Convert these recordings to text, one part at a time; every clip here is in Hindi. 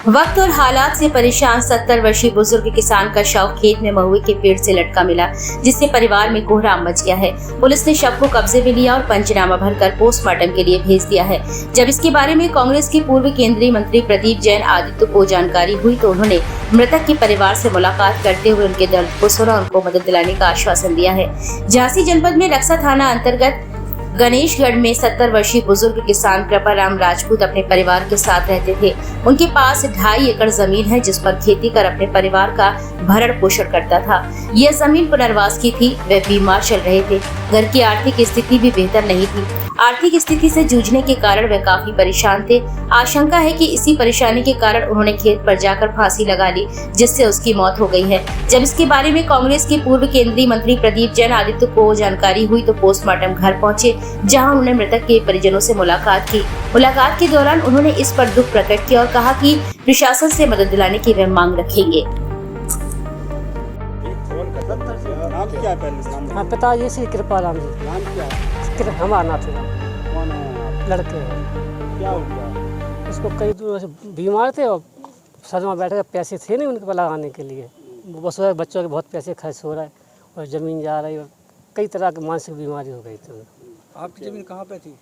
वक्त और हालात से परेशान 70 वर्षीय बुजुर्ग किसान का शव खेत में महुए के पेड़ से लटका मिला, जिससे परिवार में कोहराम मच गया है। पुलिस ने शव को कब्जे में लिया और पंचनामा भरकर पोस्टमार्टम के लिए भेज दिया है। जब इसके बारे में कांग्रेस के पूर्व केंद्रीय मंत्री प्रदीप जैन आदित्य को जानकारी हुई तो उन्होंने मृतक के परिवार से मुलाकात करते हुए उनके दर्द को सुना, उनको मदद दिलाने का आश्वासन दिया है। झांसी जनपद में रक्सा थाना अंतर्गत गणेशगढ़ में 70 वर्षीय बुजुर्ग किसान कृपाराम राजपूत अपने परिवार के साथ रहते थे। उनके पास 2.5 एकड़ जमीन है, जिस पर खेती कर अपने परिवार का भरण पोषण करता था। यह जमीन पुनर्वास की थी। वे बीमार चल रहे थे। घर की आर्थिक स्थिति भी बेहतर नहीं थी। आर्थिक स्थिति से जूझने के कारण वे काफी परेशान थे। आशंका है कि इसी परेशानी के कारण उन्होंने खेत पर जाकर फांसी लगा ली, जिससे उसकी मौत हो गई है। जब इसके बारे में कांग्रेस के पूर्व केंद्रीय मंत्री प्रदीप जैन आदित्य को जानकारी हुई तो पोस्टमार्टम घर पहुंचे, जहां उन्होंने मृतक के परिजनों से मुलाकात की। मुलाकात के दौरान उन्होंने इस पर दुख प्रकट किया और कहा कि प्रशासन से मदद दिलाने की वे मांग रखेंगे। हाँ, पिताजी श्री कृपाराम जी। नाम क्या है? हमारा नाथ है। कौन है? लड़के हैं। क्या हो गया? उसको कई दूर से बीमार थे और सर में बैठे, पैसे थे नहीं उनके लगाने के लिए। बस बच्चों के बहुत पैसे खर्च हो रहा है और ज़मीन जा रही है और कई तरह की मानसिक बीमारी हो गई थी। आपकी ज़मीन कहाँ पे थी?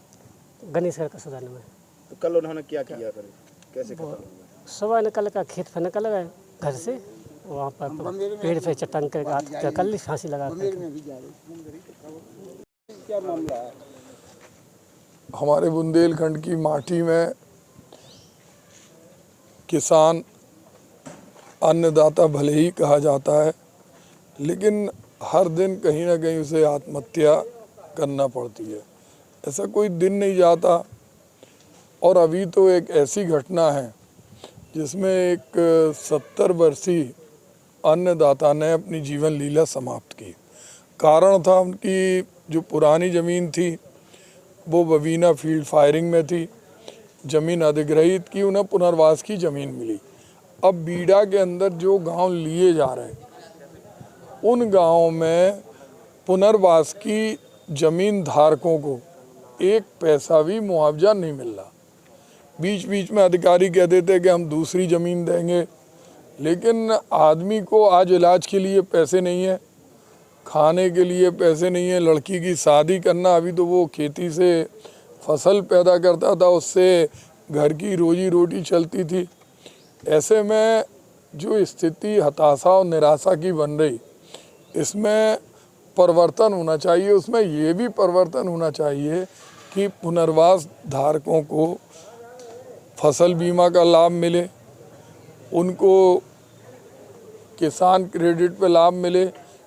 गणेशगढ़ का सदन में। तो कल उन्होंने क्या किया फिर? कैसे खत्म हुआ? सुबह निकल कर खेत पर निकल गए घर से, वहाँ पर पेड़ पे चट्टान कर कर ली, फांसी लगा कर। क्या मामला है? हमारे बुंदेलखंड की माटी में किसान अन्नदाता भले ही कहा जाता है, लेकिन हर दिन कहीं ना कहीं उसे आत्महत्या करना पड़ती है। ऐसा कोई दिन नहीं जाता। और अभी तो एक ऐसी घटना है जिसमें एक 70 वर्षीय अन्नदाता ने अपनी जीवन लीला समाप्त की। कारण था उनकी जो पुरानी ज़मीन थी वो बबीना फील्ड फायरिंग में थी। ज़मीन अधिग्रहित की, उन्हें पुनर्वास की ज़मीन मिली। अब बीड़ा के अंदर जो गांव लिए जा रहे हैं उन गांवों में पुनर्वास की ज़मीन धारकों को एक पैसा भी मुआवजा नहीं मिल रहा। बीच बीच में अधिकारी कह देते कि हम दूसरी ज़मीन देंगे, लेकिन आदमी को आज इलाज के लिए पैसे नहीं है, खाने के लिए पैसे नहीं है, लड़की की शादी करना, अभी तो वो खेती से फसल पैदा करता था, उससे घर की रोजी रोटी चलती थी। ऐसे में जो स्थिति हताशा और निराशा की बन रही, इसमें परिवर्तन होना चाहिए। उसमें ये भी परिवर्तन होना चाहिए कि पुनर्वास धारकों को फसल बीमा का लाभ मिले, उनको किसान क्रेडिट पे लाभ मिले।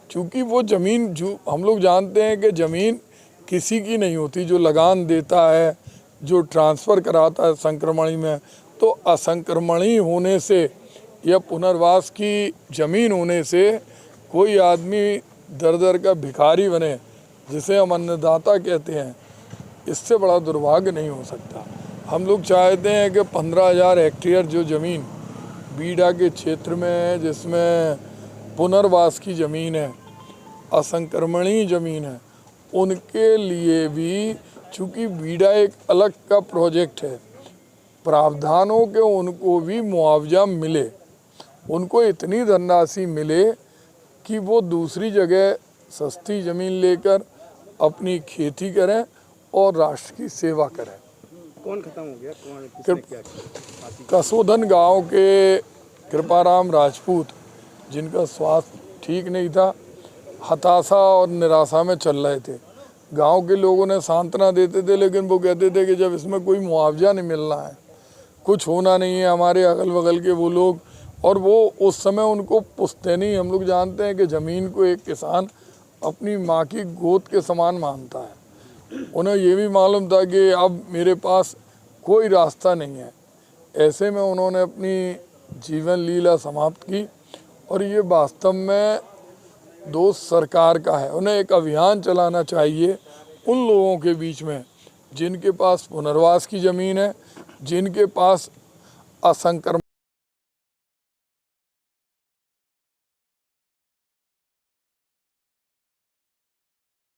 क्योंकि वो ज़मीन, जो हम लोग जानते हैं कि ज़मीन किसी की नहीं होती, जो लगान देता है, जो ट्रांसफ़र कराता है संक्रमणी में, तो असंक्रमणी होने से या पुनर्वास की ज़मीन होने से कोई आदमी दर दर का भिखारी बने, जिसे हम अन्नदाता कहते हैं, इससे बड़ा दुर्भाग्य नहीं हो सकता। हम लोग चाहते हैं कि 15,000 हेक्टेयर जो ज़मीन बीड़ा के क्षेत्र में है, जिसमें पुनर्वास की ज़मीन है, असंक्रमणी ज़मीन है, उनके लिए भी, चूँकि बीड़ा एक अलग का प्रोजेक्ट है, प्रावधानों के उनको भी मुआवजा मिले, उनको इतनी धनराशि मिले कि वो दूसरी जगह सस्ती ज़मीन लेकर अपनी खेती करें और राष्ट्र की सेवा करें। कौन खत्म हो गया? कौन, किसने क्या किया? कसोधन गांव के कृपाराम राजपूत, जिनका स्वास्थ्य ठीक नहीं था, हताशा और निराशा में चल रहे थे। गांव के लोगों ने सांत्वना देते थे, लेकिन वो कहते थे कि जब इसमें कोई मुआवजा नहीं मिल रहा है, कुछ होना नहीं है। हमारे अगल बगल के वो लोग, और वो उस समय उनको पुश्तैनी, हम लोग जानते हैं कि ज़मीन को एक किसान अपनी माँ की गोद के समान मानता है। उन्हें ये भी मालूम था कि अब मेरे पास कोई रास्ता नहीं है। ऐसे में उन्होंने अपनी जीवन लीला समाप्त की। और ये वास्तव में दोष सरकार का है। उन्हें एक अभियान चलाना चाहिए उन लोगों के बीच में जिनके पास पुनर्वास की ज़मीन है, जिनके पास असंक्रमण